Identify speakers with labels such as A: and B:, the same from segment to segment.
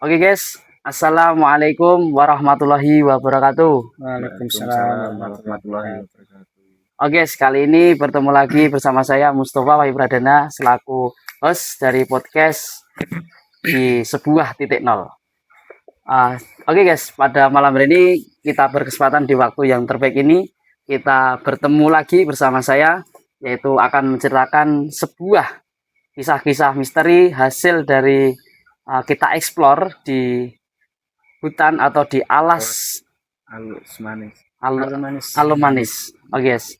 A: Oke guys, Assalamualaikum warahmatullahi wabarakatuh.
B: Waalaikumsalam warahmatullahi wabarakatuh.
A: Oke guys, kali ini bertemu lagi bersama saya Mustafa Wahyu Pradana selaku host dari podcast di sebuah titik nol. Oke guys, pada malam hari ini kita berkesempatan di waktu yang terbaik ini kita bertemu lagi bersama saya, yaitu akan menceritakan sebuah kisah-kisah misteri hasil dari kita explore di hutan atau di alas
B: Halus manis.
A: Alum Manis. Oke, yes.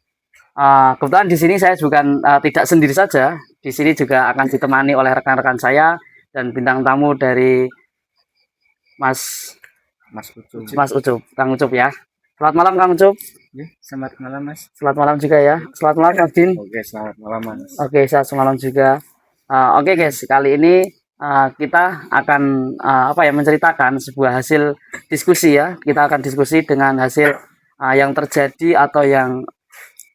A: Kebetulan di sini saya juga tidak sendiri saja. Di sini juga akan ditemani oleh rekan-rekan saya dan bintang tamu dari Mas
B: Mas Ucup.
A: Kang Ucup ya. Selamat malam Kang Ucup.
B: Ya, selamat malam Mas.
A: Selamat malam juga ya. Selamat malam Kang Din.
B: Oke, selamat malam Mas.
A: Oke, selamat malam juga. Oke guys, kali ini kita akan menceritakan sebuah hasil diskusi ya. Kita akan diskusi dengan hasil yang terjadi atau yang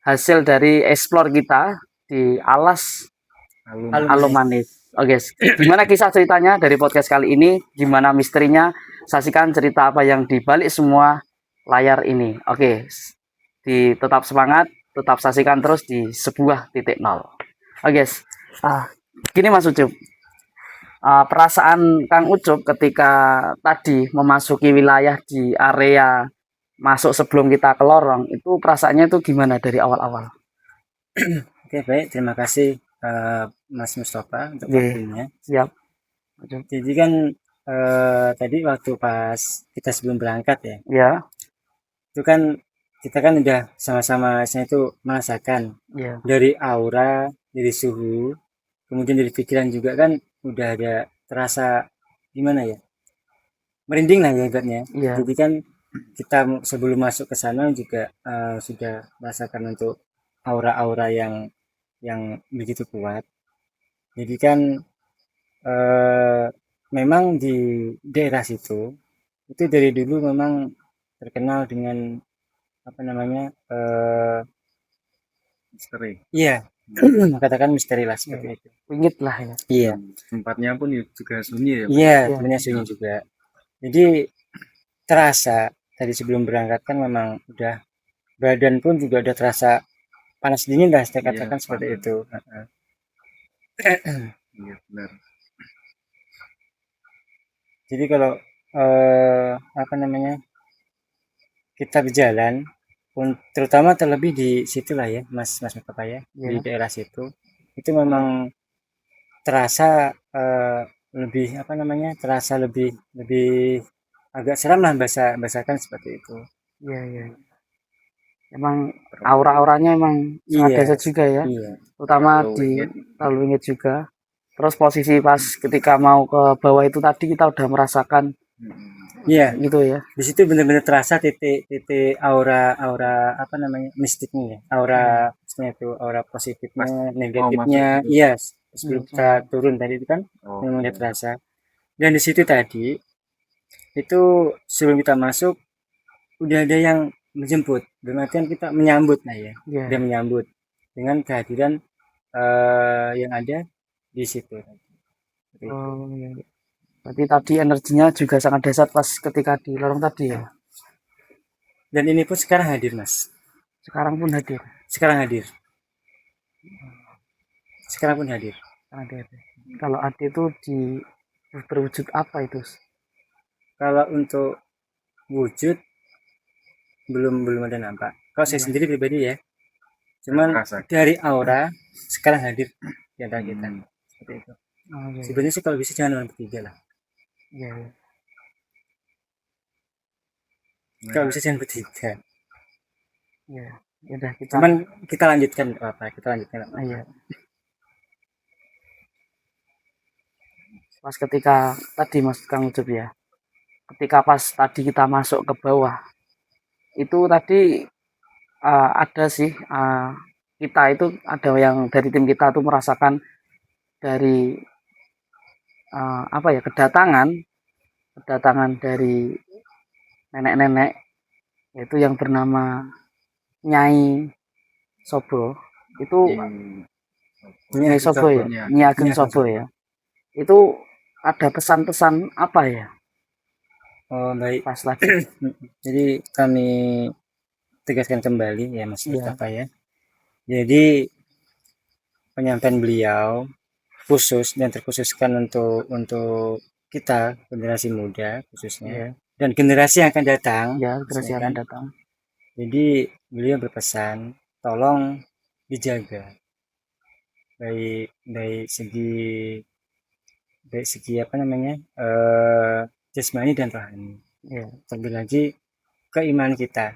A: hasil dari explore kita di alas Alum Manis. Oke, gimana kisah ceritanya dari podcast kali ini? Gimana misterinya? Saksikan cerita apa yang dibalik semua layar ini. Oke, tetap semangat, tetap saksikan terus di sebuah titik nol. Oke, guys. Gini Mas Ucup. Perasaan Kang Ucup ketika tadi memasuki wilayah di area masuk sebelum kita ke lorong, itu perasaannya itu gimana dari awal-awal?
B: Oke, baik. Terima kasih Mas Mustafa untuk
A: Oke,
B: waktunya.
A: siap.
B: Jadi kan tadi waktu pas kita sebelum berangkat ya,
A: Ya,
B: itu kan kita kan udah sama-sama saya itu merasakan
A: ya,
B: dari aura, dari suhu, kemudian dari pikiran juga kan udah ada terasa gimana ya, merinding lah ya ibaratnya.
A: iya,
B: Jadi kan kita sebelum masuk ke sana juga sudah merasakan untuk aura-aura yang begitu kuat. Jadi kan eh, memang di daerah situ itu dari dulu memang terkenal dengan apa namanya misteri. Iya, katakan misteri lah seperti itu.
A: pingit lah ya.
B: Iya.
C: Tempatnya pun juga sunyi ya.
B: Iya,
A: Iya.
B: sebenarnya sunyi juga. Jadi terasa tadi sebelum berangkat kan memang udah badan pun juga udah terasa panas dingin lah saya katakan
C: Iya,
B: seperti
C: panas.
B: itu.
C: Iya benar.
B: Jadi kalau apa namanya kita berjalan terutama terlebih di situ lah ya Mas Mustafa ya, di
A: Iya.
B: daerah situ itu memang terasa lebih apa namanya terasa lebih lebih agak seram lah bahasakan seperti itu.
A: Iya, iya. Emang aura-auranya emang sangat
B: Iya,
A: dahsyat juga ya.
B: iya,
A: Terutama
C: Terlalu
A: di
C: wingit.
A: terlalu wingit juga. Terus posisi pas ketika mau ke bawah itu tadi kita udah merasakan
B: iya.
A: gitu ya.
B: Di situ benar-benar terasa titik-titik aura-aura apa namanya mistiknya ya, aura maksudnya itu aura positifnya, negatifnya,
C: masuk.
B: iya. Sebelum
A: Hmm.
B: kita turun tadi itu kan
C: Oh,
B: memang dia terasa. Dan di situ tadi itu sebelum kita masuk udah ada yang menjemput, dalam artian kita menyambut nah ya,
A: Iya.
B: dia menyambut dengan kehadiran yang ada di situ. Seperti itu.
A: Oh, iya. Berarti tadi energinya juga sangat dahsyat pas ketika di lorong tadi ya.
B: Dan ini pun sekarang hadir mas,
A: Sekarang pun hadir.
B: sekarang hadir, sekarang pun hadir.
A: Ada. Kalau ada itu di berwujud apa itu?
B: Kalau untuk wujud belum ada nampak. Kalau saya
A: Iya.
B: sendiri pribadi ya, cuman
C: Terasa.
B: dari aura sekarang hadir di antara kita. Seperti itu.
A: Oh, iya.
B: Sebenarnya sih kalau bisa jangan orang bertiga lah.
A: Iya, iya.
B: Kalau bisa jangan bertiga.
A: Iya. Ya udah kita.
B: Cuman kita lanjutkan apa? Kita lanjutkan.
A: Iya. Pas ketika tadi Mas Kang Ucup ya. Ketika pas tadi kita masuk ke bawah. Itu tadi ada sih kita itu ada yang dari tim kita tuh merasakan dari kedatangan dari nenek-nenek yaitu yang bernama Nyai Sobo itu Nyai Sobo ya, Nyai Ageng Sobo ya. Itu ada pesan-pesan apa ya
B: Oh, baik.
A: pas lagi?
B: Jadi kami tegaskan kembali ya Mas
A: Iya,
B: Mustafa ya. Jadi penyampaian beliau khusus dan terkhususkan untuk kita generasi muda khususnya
A: iya,
B: dan generasi yang akan datang
A: iya, terus
B: khususnya
A: yang
B: kan.
A: akan datang.
B: Jadi beliau berpesan tolong dijaga baik baik segi apa namanya jasmani dan rohani.
A: Iya,
B: Terlebih lagi keimanan kita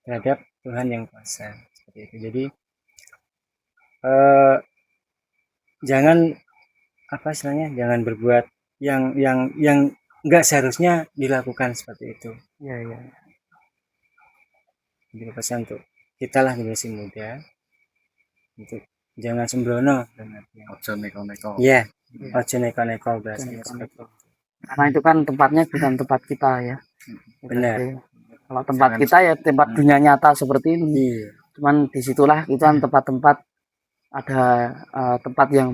B: terhadap Tuhan yang kuasa seperti itu. Jadi eh, jangan apa istilahnya jangan berbuat yang nggak seharusnya dilakukan seperti itu.
A: iya, iya.
B: Jadi pesan untuk kita lah generasi muda untuk jangan sembrono dan artinya.
C: Ojo neko-neko.
B: Iya,
A: Iya,
B: ojo neko-neko bahasanya
A: dan
B: seperti itu.
A: karena itu kan tempatnya bukan tempat kita ya.
B: Benar.
A: Berarti kalau tempat
C: Jangan-
A: kita ya tempat dunia nyata seperti ini.
B: Iya,
A: Cuman disitulah itu kan tempat-tempat ada tempat yang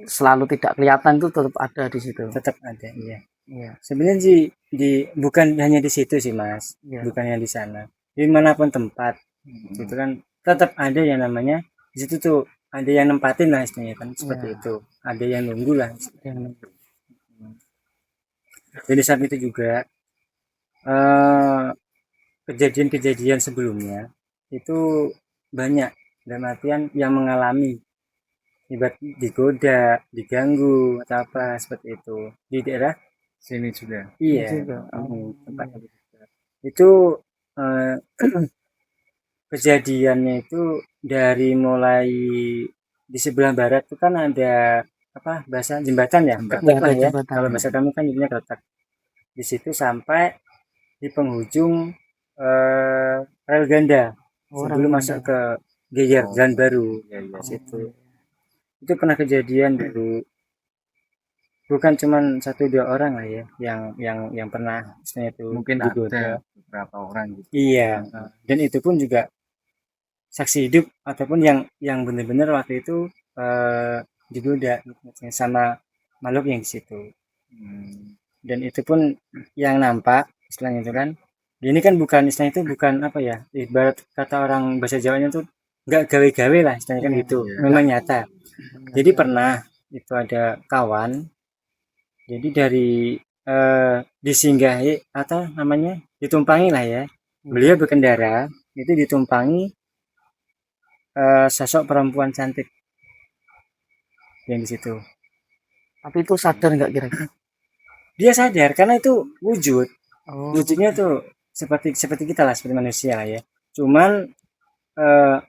A: selalu tidak kelihatan itu tetap ada di situ.
B: tetap ada. Iya.
A: Iya,
B: Sebenarnya di bukan hanya di situ sih Mas,
A: iya,
B: bukan hanya di sana. Dimanapun tempat, itu kan tetap ada yang namanya di situ tuh ada yang nempatin lah istilahnya kan seperti
A: iya.
B: itu. Ada yang nunggu lah.
A: Yang-
B: Jadi saat itu juga eh, kejadian-kejadian sebelumnya itu banyak dalam artian yang mengalami ibarat digoda, diganggu atau apa seperti itu di daerah
C: Sini juga.
B: iya
A: juga.
B: tempat itu eh, kejadiannya itu dari mulai di sebelah barat itu kan ada apa bahasa jembatan ya
C: Jembatan.
B: kretek lah
A: Ada
B: ya
A: jembatan.
B: kalau bahasa kami kan jadinya kretek di situ sampai di penghujung rel ganda sebelum
A: Orang
B: masuk ke Geyer
C: Oh.
B: Jalan Baru
C: Ya, ya.
B: situ itu pernah kejadian dulu bukan cuman satu dua orang lah ya yang pernah istilahnya itu
C: Mungkin
B: digoda.
C: ada beberapa orang gitu.
B: Iya dan itu pun juga saksi hidup ataupun yang benar-benar waktu itu digoda gitu, sama makhluk yang di situ dan itu pun yang nampak istilahnya itu kan ini kan bukan istilahnya itu bukan apa ya ibarat kata orang bahasa Jawanya tuh nggak gawe-gawe lah istilahnya kan
A: Iya.
B: gitu
C: Iya.
B: memang nyata jadi pernah itu ada kawan jadi dari disinggahi atau namanya ditumpangi lah ya beliau berkendara itu ditumpangi sosok perempuan cantik yang di situ
A: Tapi itu sadar nggak kira-kira?
B: dia sadar karena itu wujud
A: Oh,
B: wujudnya tuh seperti kita lah seperti manusia lah ya cuman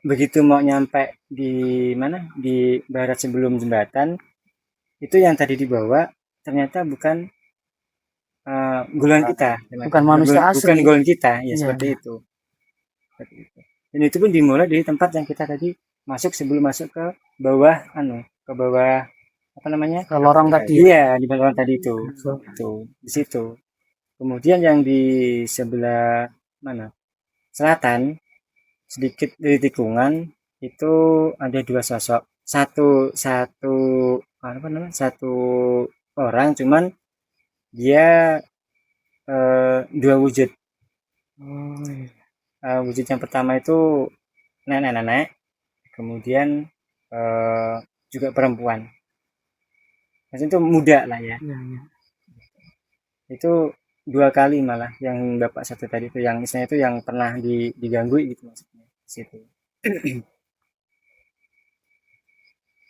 B: begitu mau nyampe di mana di barat sebelum jembatan itu yang tadi dibawa ternyata bukan golongan kita
A: bukan manusia
B: bukan
A: asli.
B: golongan kita ya
A: Iya.
B: seperti itu dan itu pun dimulai dari tempat yang kita tadi masuk sebelum masuk ke bawah ke bawah apa namanya
A: Ke lorong tadi.
B: iya di bawah tadi itu di situ kemudian yang di sebelah mana selatan sedikit dari tikungan itu ada dua sosok satu satu apa namanya satu orang cuman dia dua wujud
A: Oh, iya.
B: wujud yang pertama itu nenek-nenek kemudian juga perempuan maksudnya itu muda lah ya
A: Iya, iya.
B: itu dua kali malah yang bapak satu tadi itu yang misalnya itu yang pernah diganggu gitu maksudnya di situ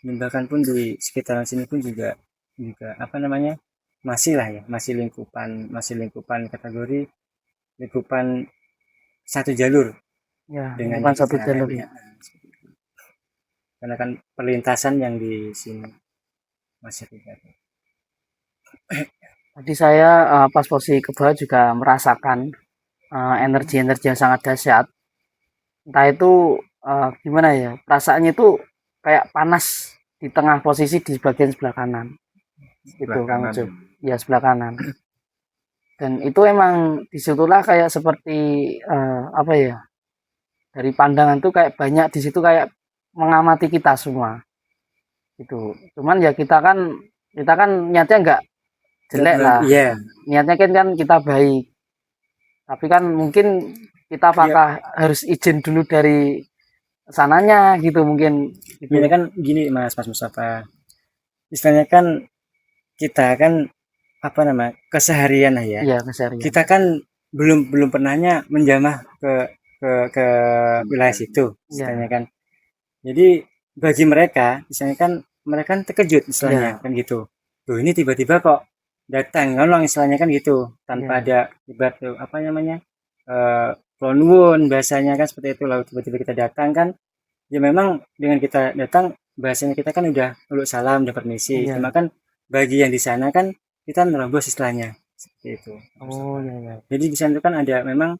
B: dan bahkan pun di sekitaran sini pun juga apa namanya masih lah ya masih lingkupan kategori lingkupan satu jalur
A: Ya,
B: dengan
A: bukan
B: yang
A: satu
B: kita
A: jalur.
B: lihat. Karena kan perlintasan yang di sini masih tidak
A: Tadi saya pas posisi ke bawah juga merasakan energi-energi yang sangat dahsyat. Entah itu gimana ya, perasaannya itu kayak panas di tengah posisi di bagian sebelah kanan. Itu Kang
C: Belakangan.
A: Ucup. Ya, sebelah kanan. Dan itu emang disitulah kayak seperti apa ya, dari pandangan tuh kayak banyak di situ kayak mengamati kita semua. Itu. Cuman ya kita kan nyatanya jelek lah.
B: Iya,
A: Niatnya kan kita baik. Tapi kan mungkin kita apakah harus izin dulu dari sananya gitu mungkin gitu.
B: ini kan gini Mas Mustafa. Istilahnya kan kita kan apa nama keseharian lah ya.
A: Iya, keseharian.
B: Kita kan belum pernahnya menjamah ke wilayah situ istilahnya kan. Jadi bagi mereka istilahnya kan mereka kan terkejut istilahnya kan gitu. Tuh ini tiba-tiba kok datang nolong istilahnya kan gitu tanpa ada ibarat tuh apa namanya klonwun bahasanya kan seperti itu, lalu tiba-tiba kita datang kan ya memang dengan kita datang bahasanya kita kan udah meluk salam udah permisi, cuma kan bagi yang di sana kan kita nerobos istilahnya seperti itu.
A: Oh iya.
B: Jadi di sana itu kan ada memang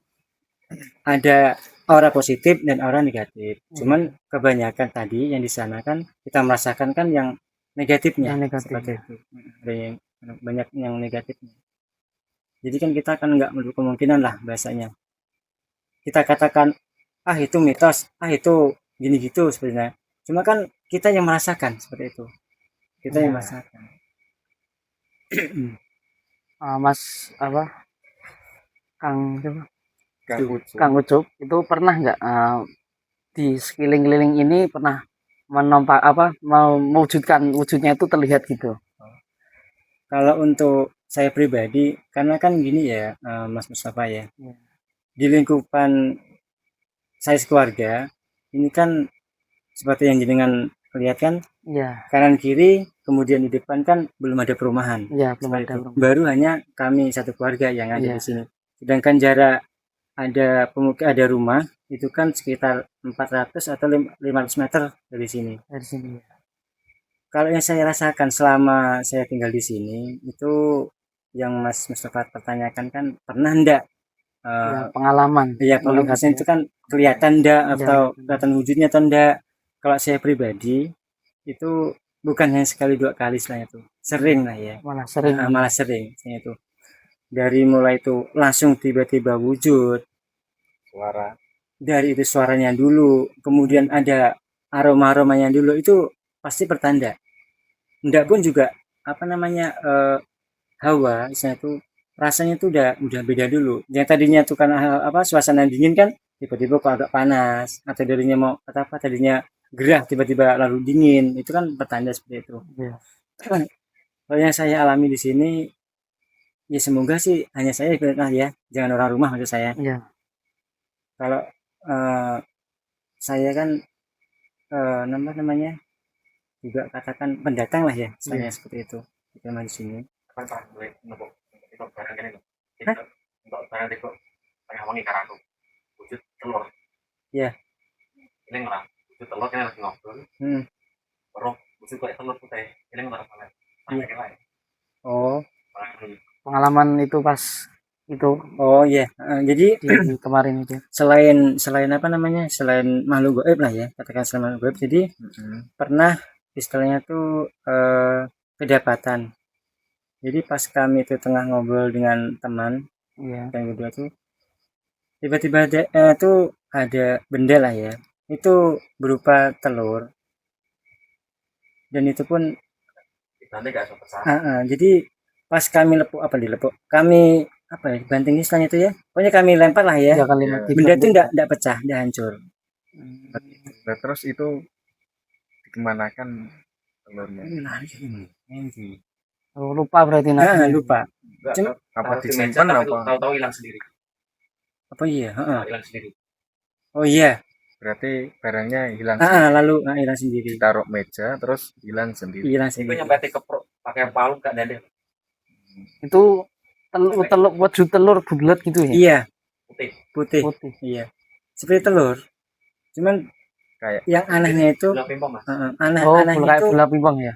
B: ada aura positif dan aura negatif. Cuman kebanyakan tadi yang di sana kan kita merasakan kan yang negatifnya, seperti itu. Ada yang banyak yang negatifnya. Jadi kan kita kan nggak menutup kemungkinan lah bahasanya. Kita katakan itu mitos, itu gini gitu sebenarnya. Cuma kan kita yang merasakan seperti itu. Kita yang merasakan.
A: Mas apa? Kang Ucup itu pernah nggak di sekeliling-keliling ini pernah menompak mewujudkan wujudnya itu terlihat gitu?
B: Kalau untuk saya pribadi, karena kan gini ya, Mas Mustafa ya, di lingkupan saya sekeluarga ini kan seperti yang jenengan lihat kan, kanan kiri, kemudian di depan kan belum ada perumahan.
A: Belum ada perumahan.
B: Baru hanya kami satu keluarga yang ada di sini. Sedangkan jarak ada rumah itu kan sekitar 400 atau 500 meter dari sini. Kalau yang saya rasakan selama saya tinggal di sini itu yang Mas Mustafa pertanyakan kan pernah enggak
A: pengalaman?
B: Iya, pengalaman itu kan kelihatan enggak atau kelihatan wujudnya atau enggak? Kalau saya pribadi itu bukan hanya sekali dua kali setelah itu, sering lah ya. Malah sering itu. Dari mulai itu langsung tiba-tiba wujud suara. Dari itu suaranya dulu, kemudian ada aromanya dulu itu pasti pertanda. Enggak pun juga apa namanya hawa, misalnya itu rasanya itu udah beda dulu. Yang tadinya tuh karena suasana dingin kan tiba-tiba kok agak panas, atau darinya tadinya gerah tiba-tiba lalu dingin, itu kan pertanda seperti itu. Kalau yang saya alami di sini ya semoga sih hanya saya ya, jangan orang rumah maksud saya. Kalau saya kan namanya juga katakan pendatang lah ya, saya seperti itu kita di sini. Wujud telur. Iya. Ini ngerang. Wujud telur kan lagi ngobrol. Baru wujud kayak telur putih. Ini ngerang mana? Oh.
A: Pengalaman itu pas itu.
B: Oh iya. Jadi
A: di kemarin itu.
B: Selain apa namanya? Selain makhluk gaib lah ya, katakan selain makhluk gaib. Jadi pernah istilahnya tuh kedapatan. Jadi pas kami itu tengah ngobrol dengan teman yang kedua tuh tiba-tiba ada benda lah ya, itu berupa telur, dan itu pun jadi pas kami kami banting istilahnya itu ya, pokoknya kami lempar lah ya, benda itu enggak pecah, enggak hancur.
C: Terus itu dikemanakan telurnya?
A: Lupa berarti
B: lupa.
C: Cuma apa disimpan
A: tahu hilang sendiri.
B: Apa iya? Hilang sendiri. Oh iya.
C: Berarti barangnya hilang.
B: Lalu hilang sendiri.
C: Taruh meja terus hilang sendiri.
B: Itu
A: nyampe pakai palu enggak ada. Itu telur wujud telur bulat gitu ya?
B: Iya. Putih. Iya. Seperti telur. Cuman
C: kayak
B: yang anehnya itu
A: anehnya itu bola pingpong ya.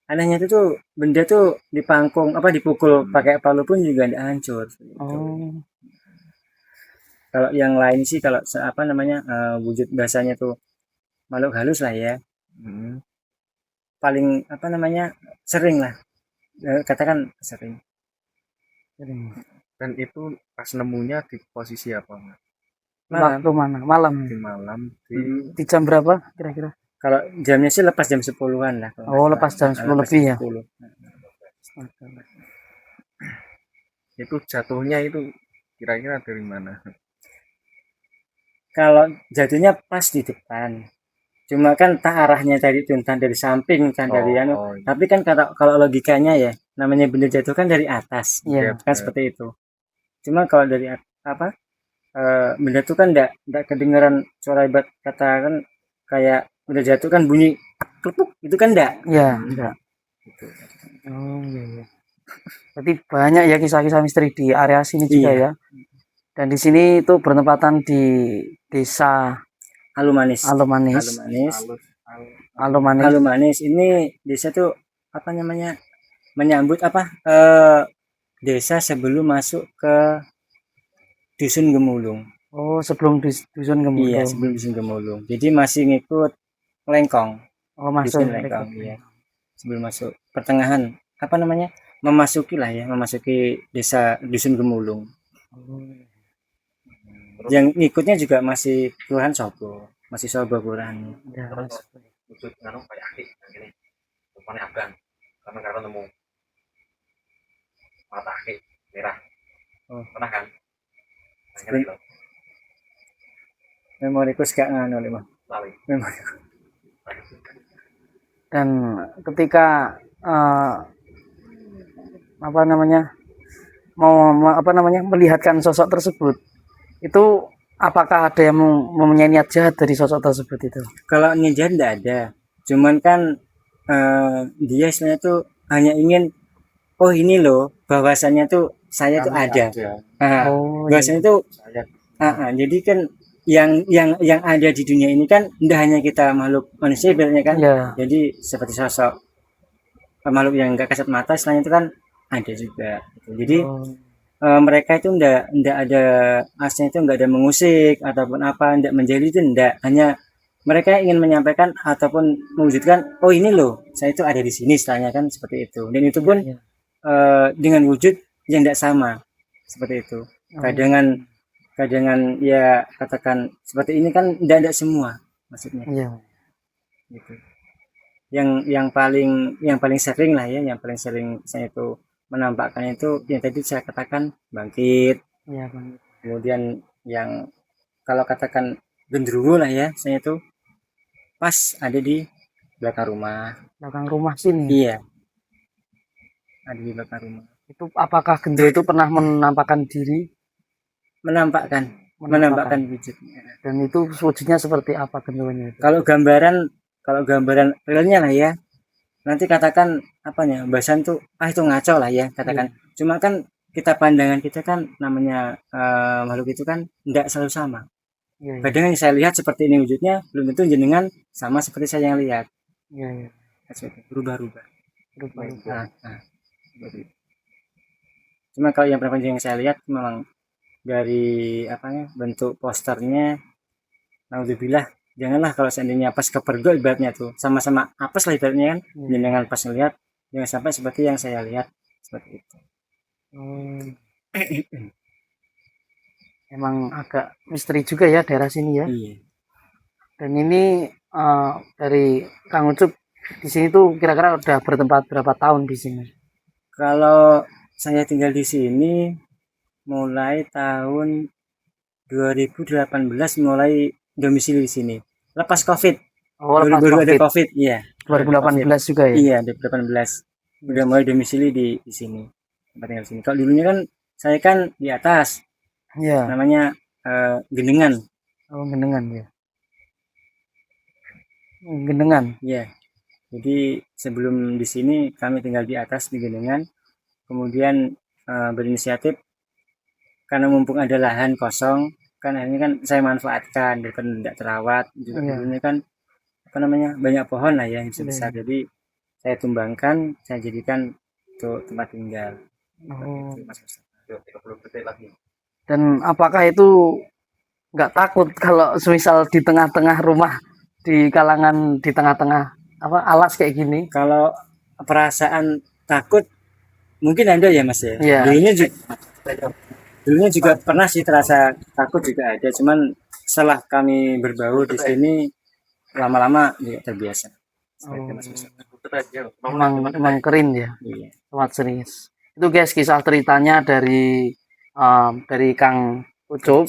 B: Anehnya itu tuh benda tuh dipukul pakai palu pun juga enggak hancur. Kalau yang lain sih kalau wujud bahasanya tuh makhluk halus lah ya. Paling sering lah. Katakan sering.
C: Dan itu pas nemunya di posisi apa?
A: Waktu mana? Malam.
C: Di malam.
A: Di jam berapa kira-kira?
B: Kalau jamnya sih lepas jam 10-an lah.
A: Lepas jam 10 lebih ya.
C: Itu jatuhnya itu kira-kira dari mana?
B: Kalau jatuhnya pas di depan. Cuma kan entah arahnya tadi itu entah dari samping, entah dari anu.
C: Oh,
B: Tapi kan kalau logikanya ya, namanya benda jatuh kan dari atas.
C: iya
A: Iya.
B: Kan
C: benar.
B: seperti itu. Cuma kalau dari apa? Benda itu kan enggak kedengaran suara ibarat kata kan kayak benda jatuh kan bunyi klepuk itu kan enggak.
A: Iya, enggak.
B: Gitu.
A: Oh, iya, iya. Berarti banyak ya kisah-kisah misteri di area sini juga
B: Iya,
A: ya. Dan di sini itu bertempatan di desa
B: Alumanis.
A: Alomanis.
B: Alumanis.
C: Halus, halus.
A: Alomanis.
B: Alumanis ini desa tuh apa namanya? Menyambut apa? Desa sebelum masuk ke dusun Gemulung.
A: Oh, sebelum dusun
B: Iya,
A: Gemulung.
B: sebelum dusun Gemulung. Jadi masih ngikut Lengkong,
A: Oh, masuk
B: dusun
A: ya,
B: Lengkong,
A: Riko.
B: iya. Sebelum masuk pertengahan, apa namanya? Memasuki lah ya, memasuki desa dusun Gemulung.
A: Oh,
B: Yang ngikutnya juga masih Kelurahan Sobo, masih Sobo Kelurahan.
A: ya,
C: Terus
A: masuk.
C: wujud nganu kayak akik gini. Rupanya abang. Karena nemu mata akik merah.
B: Oh,
C: Pernah kan? Nah,
B: Seperti
C: gitu.
B: memoriku gak nganu lho, Bang.
C: Lali.
B: Memoriku.
A: Dan ketika apa namanya apa namanya melihatkan sosok tersebut, itu apakah ada yang mempunyai niat jahat dari sosok tersebut itu?
B: Kalau ninja enggak ada. Cuman kan dia istilahnya tuh hanya ingin oh ini loh bahwasannya tuh saya tuh
C: Kami
B: ada.
C: ada.
B: Nah,
A: Oh, iya.
B: bahwasanya tuh
C: Saya
B: jadi kan yang ada di dunia ini kan tidak hanya kita makhluk manusia ibaratnya kan.
A: Iya.
B: Jadi seperti sosok makhluk yang enggak kasat mata selain itu kan ada juga gitu. Jadi
A: Oh,
B: mereka itu ndak ada aslinya itu nggak ada mengusik ataupun apa ndak menjadi itu ndak hanya mereka ingin menyampaikan ataupun mewujudkan oh ini loh saya itu ada di sini istilahnya kan seperti itu dan itu
A: iya,
B: pun
A: iya.
B: dengan wujud yang tidak sama seperti itu
A: Oh,
B: kadangan ya katakan seperti ini kan tidak semua maksudnya
A: iya.
B: gitu yang paling sering lah ya yang paling sering saya itu menampakkan itu yang tadi saya katakan bangkit
A: Iya, Bang.
B: kemudian yang kalau katakan genderuwo lah ya saya itu pas ada di belakang rumah
A: Belakang rumah sini.
B: iya ada di belakang rumah
A: Itu apakah gendro itu pernah menampakkan diri,
B: menampakkan
A: menampakkan
B: wujudnya
A: dan itu wujudnya seperti apa gendronya itu?
B: kalau gambaran realnya lah ya nanti katakan apanya bahasan tuh itu ngaco lah ya katakan
A: Iya,
B: cuma kan kita pandangan kita kan namanya makhluk itu kan tidak selalu sama
A: iya, iya.
B: kadang yang saya lihat seperti ini wujudnya belum tentu jenengan sama seperti saya yang lihat
A: Iya, iya.
B: berubah-ubah
A: Rupa-rupa.
B: seperti itu. Cuma kalau yang preferensi yang saya lihat memang dari apanya bentuk posternya naudzubillah janganlah kalau seandainya pas kepergok ibaratnya tuh sama-sama apes lah ibaratnya kan
A: Iya.
B: jenengan pas ngelihat jangan sampai seperti yang saya lihat seperti itu
A: Oh, emang agak misteri juga ya daerah sini ya.
B: iya
A: Dan ini dari Kang Ucup di sini tuh kira-kira udah bertempat berapa tahun di sini?
B: kalau saya tinggal di sini mulai tahun 2018 mulai domisili di sini lepas covid
A: Oh, lepas
B: baru ada
A: COVID.
B: covid iya
A: 2018 juga ya?
B: iya 2018 udah mulai domisili di sini tempat tinggal di sini kalau dulunya kan saya kan di atas
A: Iya.
B: namanya gendengan
A: Oh, gendengan ya. Gendengan.
B: ya jadi sebelum di sini kami tinggal di atas di gendengan kemudian berinisiatif karena mumpung ada lahan kosong kan ini kan saya manfaatkan daripada tidak terawat juga
A: Iya.
B: dulunya kan apa namanya banyak pohon lah ya yang besar
A: Iya.
B: jadi saya tumbangkan saya jadikan untuk tempat tinggal
A: Oh.
B: Mas Mustafa.
C: 30 detik lagi.
A: Dan apakah itu nggak takut kalau semisal di tengah-tengah rumah di kalangan di tengah-tengah apa alas kayak gini?
B: kalau perasaan takut mungkin ada ya mas ya
A: Iya.
B: dulunya juga pernah sih terasa takut juga ada cuman setelah kami berbau di sini lama-lama juga terbiasa seperti itu, Mas Mustafa.
A: Emang keren ya,
B: Iya.
A: sangat serius. Itu guys kisah ceritanya dari Kang Ucup.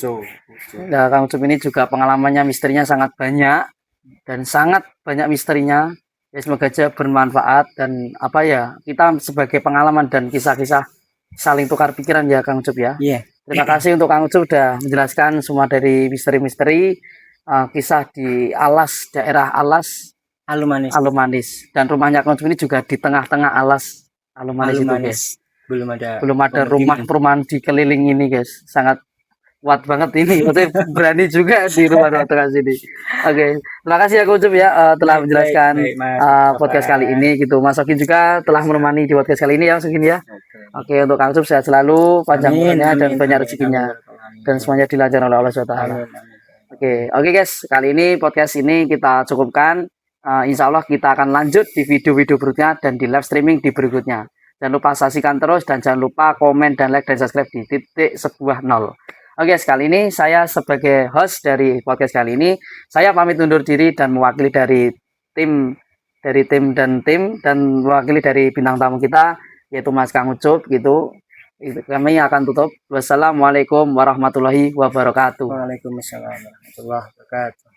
A: Nah, Kang Ucup ini juga pengalamannya misterinya sangat banyak dan sangat banyak misterinya. Ya, semoga aja bermanfaat dan apa ya kita sebagai pengalaman dan kisah-kisah saling tukar pikiran ya Kang Ucup ya.
B: Iya,
A: Terima kasih untuk Kang Ucup sudah menjelaskan semua dari misteri-misteri kisah di daerah Alas
B: Alumanis.
A: Alumanis dan rumahnya Kang Ucup ini juga di tengah-tengah Alas Alumanis itu guys. Belum ada rumah perumahan di keliling ini guys. Sangat kuat banget ini. Maksudnya berani juga di rumah tengah sini. Oke, terima kasih ya Kang Ucup ya telah menjelaskan
B: Baik, Mas.
A: podcast kali ini gitu. Mas Okin juga telah menemani di podcast kali ini ya Mas Okin ya. Oke, untuk Kang Ucup sehat selalu, panjang umurnya dan banyak rezekinya dan semuanya dilancarkan oleh Allah SWT. Oke guys, kali ini podcast ini kita cukupkan. Insya Allah kita akan lanjut di video-video berikutnya dan di live streaming di berikutnya. Jangan lupa saksikan terus dan jangan lupa komen dan like dan subscribe di titik sebuah nol. Oke, sekali ini saya sebagai host dari podcast kali ini, saya pamit undur diri dan mewakili dari tim dan mewakili dari bintang tamu kita yaitu Mas Kang Ucup gitu. Kami akan tutup. Wassalamualaikum warahmatullahi wabarakatuh.
B: Waalaikumsalam warahmatullahi wabarakatuh.